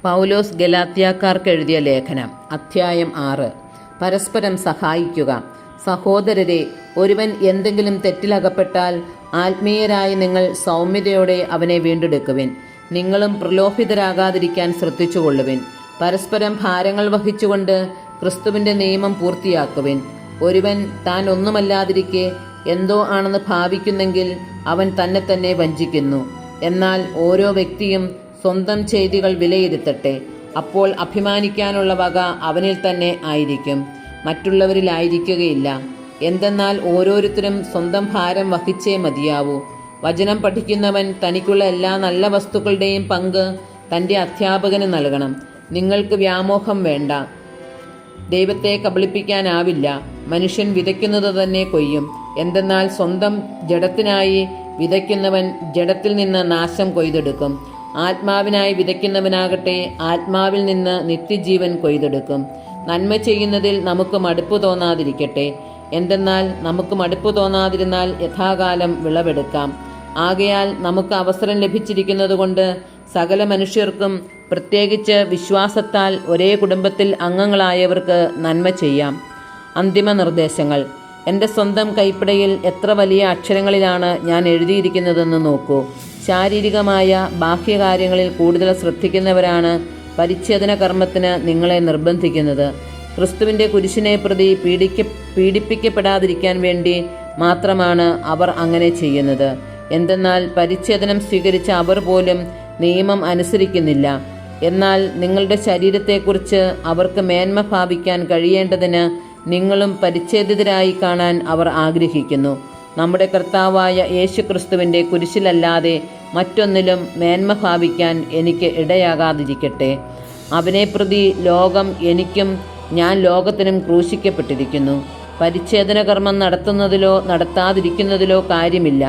പൗലോസ് ഗലാത്യക്കാർക്ക് എഴുതിയ ലേഖനം അധ്യായം 6. പരസ്പരം സഹായിക്കുക. സഹോദരരെ, ഒരുവൻ എന്തെങ്കിലും തെറ്റിലകപ്പെട്ടാൽ ആത്മീയരായി നിങ്ങൾ സൗമ്യതയോടെ അവനെ വീണ്ടെടുക്കുവിൻ. നിങ്ങളും പ്രലോഭിതരാകാതിരിക്കാൻ ശ്രദ്ധിച്ചുകൊള്ളുവിൻ. പരസ്പരം ഭാരങ്ങൾ വഹിച്ചുകൊണ്ട് ക്രിസ്തുവിൻ്റെ നിയമം പൂർത്തിയാക്കുവിൻ. ഒരുവൻ താൻ ഒന്നുമല്ലാതിരിക്കെ എന്തോ ആണെന്ന് ഭാവിക്കുന്നെങ്കിൽ അവൻ തന്നെ തന്നെ വഞ്ചിക്കുന്നു. എന്നാൽ ഓരോ വ്യക്തിയും സ്വന്തം ചെയ്തികൾ വിലയിരുത്തട്ടെ. അപ്പോൾ അഭിമാനിക്കാനുള്ള വക അവനിൽ തന്നെ ആയിരിക്കും, മറ്റുള്ളവരിലായിരിക്കുകയില്ല. എന്തെന്നാൽ ഓരോരുത്തരും സ്വന്തം ഭാരം വഹിച്ചേ മതിയാവൂ. വചനം പഠിക്കുന്നവൻ തനിക്കുള്ള എല്ലാ നല്ല വസ്തുക്കളുടെയും പങ്ക് തൻ്റെ അധ്യാപകന് നൽകണം. നിങ്ങൾക്ക് വ്യാമോഹം വേണ്ട. ദൈവത്തെ കബളിപ്പിക്കാനാവില്ല. മനുഷ്യൻ വിതയ്ക്കുന്നത് തന്നെ കൊയ്യും. എന്തെന്നാൽ സ്വന്തം ജഡത്തിനായി വിതയ്ക്കുന്നവൻ ജഡത്തിൽ നിന്ന് നാശം കൊയ്തെടുക്കും. ആത്മാവിനായി വിതയ്ക്കുന്നവനാകട്ടെ ആത്മാവിൽ നിന്ന് നിത്യജീവൻ കൊയ്തെടുക്കും. നന്മ ചെയ്യുന്നതിൽ നമുക്ക് മടുപ്പ് തോന്നാതിരിക്കട്ടെ. എന്തെന്നാൽ നമുക്ക് മടുപ്പ് തോന്നാതിരുന്നാൽ യഥാകാലം വിളവെടുക്കാം. ആകയാൽ നമുക്ക് അവസരം ലഭിച്ചിരിക്കുന്നതുകൊണ്ട് സകല മനുഷ്യർക്കും, പ്രത്യേകിച്ച് വിശ്വാസത്താൽ ഒരേ കുടുംബത്തിൽ അംഗങ്ങളായവർക്ക് നന്മ ചെയ്യാം. അന്തിമ നിർദ്ദേശങ്ങൾ. എൻ്റെ സ്വന്തം കൈപ്പടയിൽ എത്ര വലിയ അക്ഷരങ്ങളിലാണ് ഞാൻ എഴുതിയിരിക്കുന്നതെന്ന് നോക്കൂ. ശാരീരികമായ ബാഹ്യകാര്യങ്ങളിൽ കൂടുതൽ ശ്രദ്ധിക്കുന്നവരാണ് പരിച്ഛേദന കർമ്മത്തിന് നിങ്ങളെ നിർബന്ധിക്കുന്നത്. ക്രിസ്തുവിൻ്റെ കുരിശിനെ പ്രതി പീഡിപ്പിക്കപ്പെടാതിരിക്കാൻ വേണ്ടി മാത്രമാണ് അവർ അങ്ങനെ ചെയ്യുന്നത്. എന്തെന്നാൽ പരിച്ഛേദനം സ്വീകരിച്ച അവർ പോലും നിയമം അനുസരിക്കുന്നില്ല. എന്നാൽ നിങ്ങളുടെ ശരീരത്തെക്കുറിച്ച് അവർക്ക് മേന്മ ഭാവിക്കാൻ കഴിയേണ്ടതിന് നിങ്ങളും പരിച്ഛേദിതരായി കാണാൻ അവർ ആഗ്രഹിക്കുന്നു. നമ്മുടെ കർത്താവായ യേശുക്രിസ്തുവിൻ്റെ കുരിശിലല്ലാതെ മറ്റൊന്നിലും മേന്മ ഭാവിക്കാൻ എനിക്ക് ഇടയാകാതിരിക്കട്ടെ. അവനെ പ്രതി ലോകം എനിക്കും ഞാൻ ലോകത്തിനും ക്രൂശിക്കപ്പെട്ടിരിക്കുന്നു. പരിച്ഛേദന കർമ്മം നടത്തുന്നതിലോ നടത്താതിരിക്കുന്നതിലോ കാര്യമില്ല.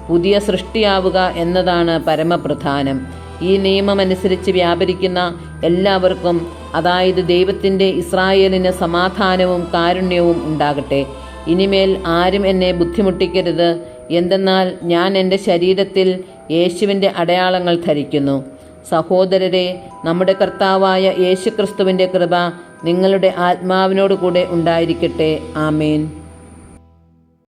പുതിയ സൃഷ്ടിയാവുക എന്നതാണ് പരമപ്രധാനം. ഈ നിയമമനുസരിച്ച് വ്യാപരിക്കുന്ന എല്ലാവർക്കും, അതായത് ദൈവത്തിൻ്റെ ഇസ്രായേലിന് സമാധാനവും കാരുണ്യവും ഉണ്ടാകട്ടെ. ഇനിമേൽ ആരും എന്നെ ബുദ്ധിമുട്ടിക്കരുത്. എന്തെന്നാൽ ഞാൻ എൻ്റെ ശരീരത്തിൽ യേശുവിൻ്റെ അടയാളങ്ങൾ ധരിക്കുന്നു. സഹോദരരെ, നമ്മുടെ കർത്താവായ യേശുക്രിസ്തുവിൻ്റെ കൃപ നിങ്ങളുടെ ആത്മാവിനോട് കൂടെ ഉണ്ടായിരിക്കട്ടെ. ആമേൻ.